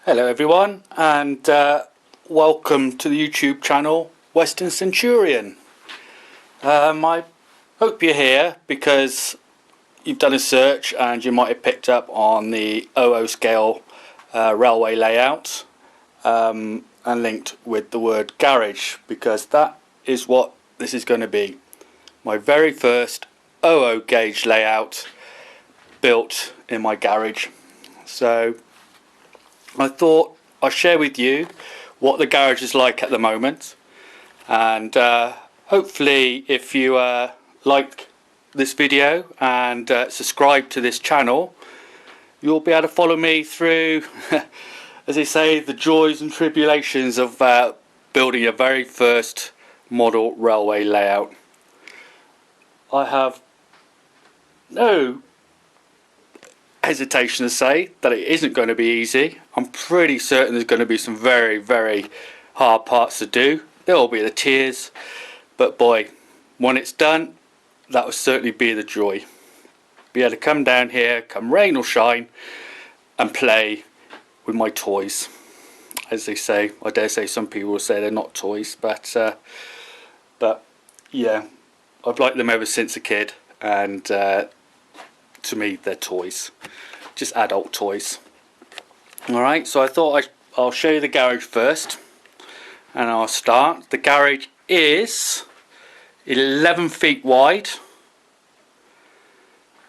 Hello everyone, and welcome to the YouTube channel Western Centurion. I hope you're here because you've done a search and you might have picked up on the 00 scale railway layout and linked with the word garage, because that is what this is going to be. My very first 00 gauge layout built in my garage. So I thought I'll share with you what the garage is like at the moment, and hopefully if you like this video and subscribe to this channel, you'll be able to follow me through as they say, the joys and tribulations of building a very first model railway layout. I have no hesitation to say that it isn't going to be easy. I'm pretty certain there's going to be some very hard parts to do. There will be the tears, but boy, when it's done, that will certainly be the joy. Be able to come down here, come rain or shine, and play with my toys. As they say, I dare say some people will say they're not toys, but yeah, I've liked them ever since a kid, and to me they're toys, just adult toys. Alright, so I thought I'll show you the garage first, and I'll start. The garage is 11 feet wide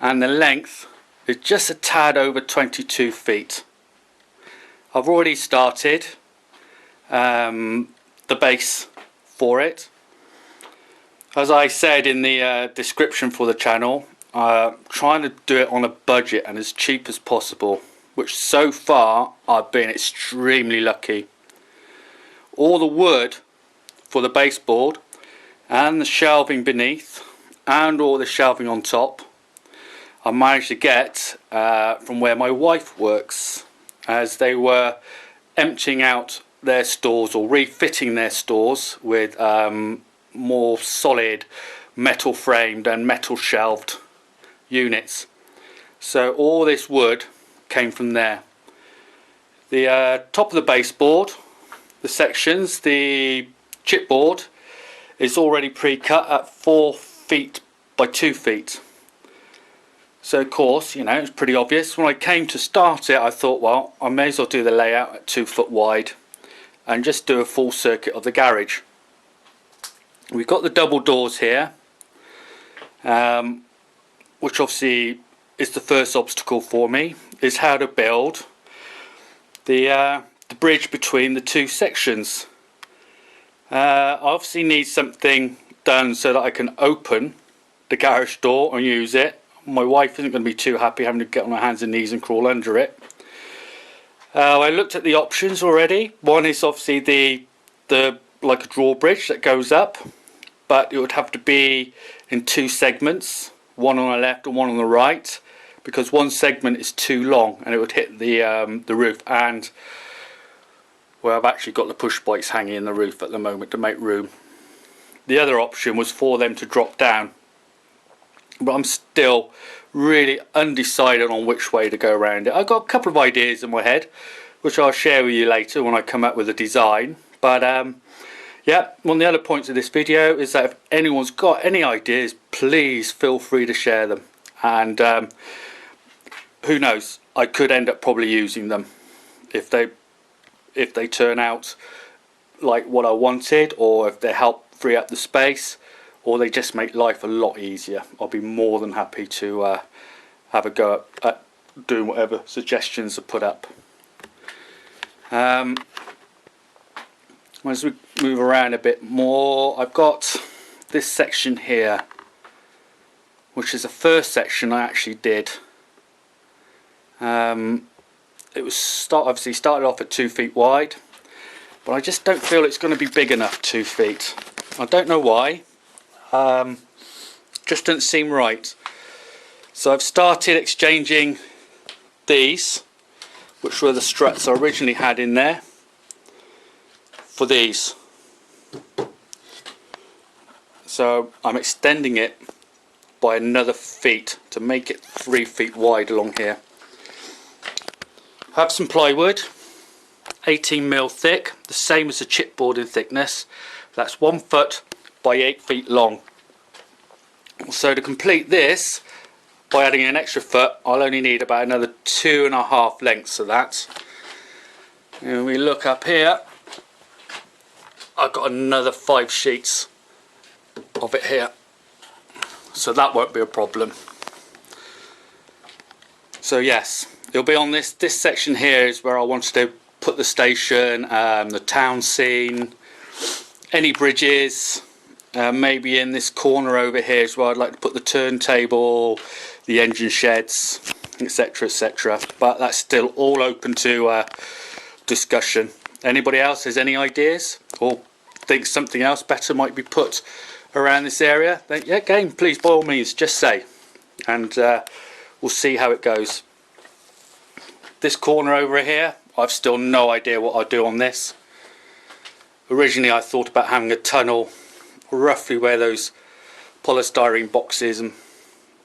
and the length is just a tad over 22 feet. I've already started the base for it. As I said in the description for the channel, trying to do it on a budget and as cheap as possible, which so far I've been extremely lucky. All the wood for the baseboard and the shelving beneath and all the shelving on top I managed to get from where my wife works, as they were emptying out their stores or refitting their stores with more solid metal framed and metal shelved units. So all this wood came from there. The top of the baseboard, the sections, the chipboard is already pre-cut at 4 feet by 2 feet. So of course, you know, it's pretty obvious. When I came to start it, I thought, well, I may as well do the layout at 2 foot wide and just do a full circuit of the garage. We've got the double doors here, which obviously is the first obstacle for me, is how to build the bridge between the two sections. I obviously need something done so that I can open the garage door and use it. My wife isn't going to be too happy having to get on her hands and knees and crawl under it. I looked at the options already. One is obviously the like a drawbridge that goes up, but it would have to be in 2 segments, one on the left and one on the right, because one segment is too long and it would hit the roof. And well, I've actually got the push bikes hanging in the roof at the moment to make room. The other option was for them to drop down, but I'm still really undecided on which way to go around it. I've got a couple of ideas in my head which I'll share with you later when I come up with a design. But yeah, one of the other points of this video is that if anyone's got any ideas, please feel free to share them. And who knows, I could end up probably using them if they turn out like what I wanted, or if they help free up the space, or they just make life a lot easier. I'll be more than happy to have a go at doing whatever suggestions are put up. As we move around a bit more, I've got this section here, which is the first section I actually did. It was obviously started off at 2 feet wide, but I just don't feel it's going to be big enough 2 feet. I don't know why. Just doesn't seem right. So I've started exchanging these, which were the struts I originally had in there, for these. So I'm extending it by another feet to make it 3 feet wide along here. Have some plywood, 18mm thick, the same as the chipboard in thickness. That's 1 foot by 8 feet long. So to complete this, by adding an extra foot, I'll only need about another 2.5 lengths of that. And we look up here, I've got another 5 sheets of it here, so that won't be a problem. So yes, it'll be on this section here is where I wanted to put the station, the town scene, any bridges, maybe in this corner over here is where I'd like to put the turntable, the engine sheds, etc, etc, but that's still all open to discussion. Anybody else has any ideas or thinks something else better might be put around this area, then yeah, again, please by all means just say, and we'll see how it goes. This corner over here, I've still no idea what I'll do on this. Originally I thought about having a tunnel roughly where those polystyrene boxes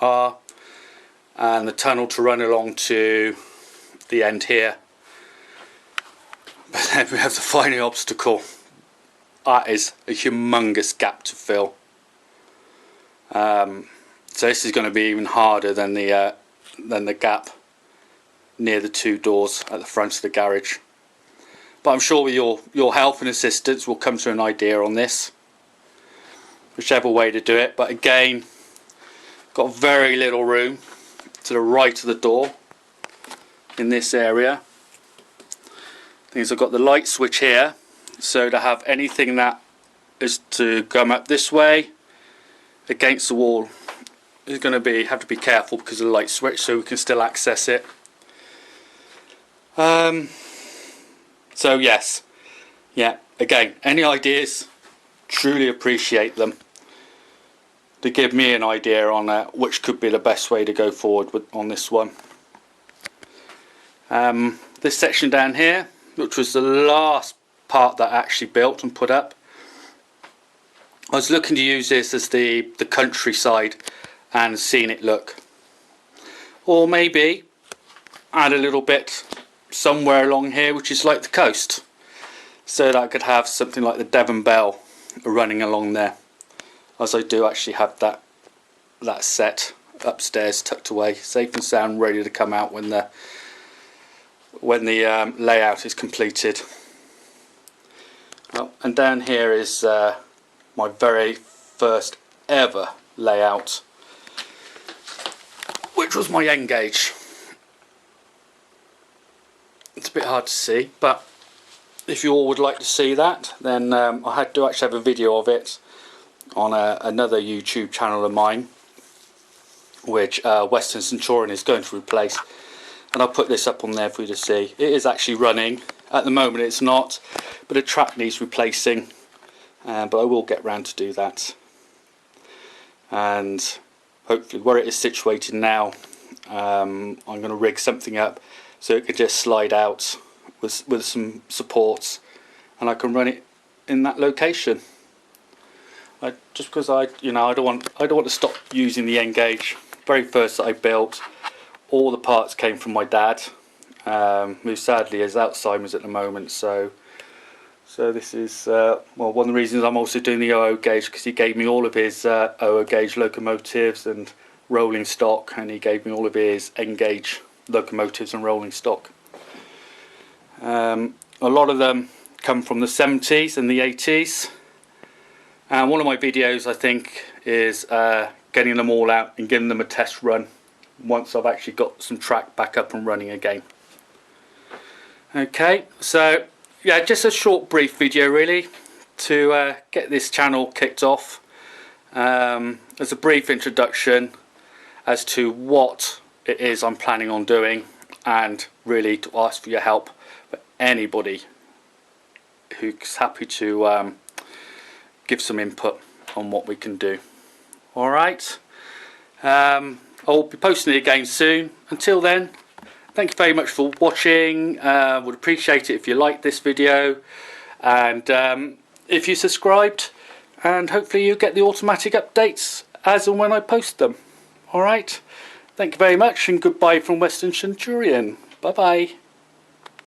are, and the tunnel to run along to the end here. But then we have the final obstacle. That is a humongous gap to fill. So this is going to be even harder than the gap near the 2 doors at the front of the garage. But I'm sure with your help and assistance we'll come to an idea on this, whichever way to do it. But again, got very little room to the right of the door in this area. Things I've got the light switch here, so to have anything that is to come up this way against the wall is going to have to be careful because of the light switch, so we can still access it. So yes, yeah, again, any ideas, truly appreciate them, to give me an idea on which could be the best way to go forward on this one. This section down here, which was the last part that I actually built and put up, I was looking to use this as the countryside and scenic look, or maybe add a little bit somewhere along here which is like the coast, so that I could have something like the Devon Bell running along there, as I do actually have that set upstairs tucked away, safe and sound, ready to come out when the layout is completed. Well, and down here is my very first ever layout, which was my N gauge. It's a bit hard to see, but if you all would like to see that, then I had to actually have a video of it on another YouTube channel of mine, which Western Centurion is going to replace, and I'll put this up on there for you to see. It is actually running at the moment, it's not, but a track needs replacing, but I will get round to do that. And hopefully where it is situated now, I'm going to rig something up so it could just slide out with some supports, and I can run it in that location. Just because I don't want to stop using the N gauge. Very first that I built, all the parts came from my dad, who sadly has Alzheimer's at the moment. So this is well, one of the reasons I'm also doing the OO gauge, because he gave me all of his OO gauge locomotives and rolling stock, and he gave me all of his N gauge locomotives and rolling stock. A lot of them come from the 70s and the 80s, and one of my videos I think is getting them all out and giving them a test run once I've actually got some track back up and running again. Okay, so yeah, just a short brief video really to get this channel kicked off, as a brief introduction as to what it is I'm planning on doing, and really to ask for your help for anybody who's happy to give some input on what we can do. Alright, I'll be posting it again soon. Until then, thank you very much for watching. Would appreciate it if you liked this video, and if you subscribed, and hopefully you get the automatic updates as and when I post them. Alright, thank you very much, and goodbye from Western Centurion. Bye bye.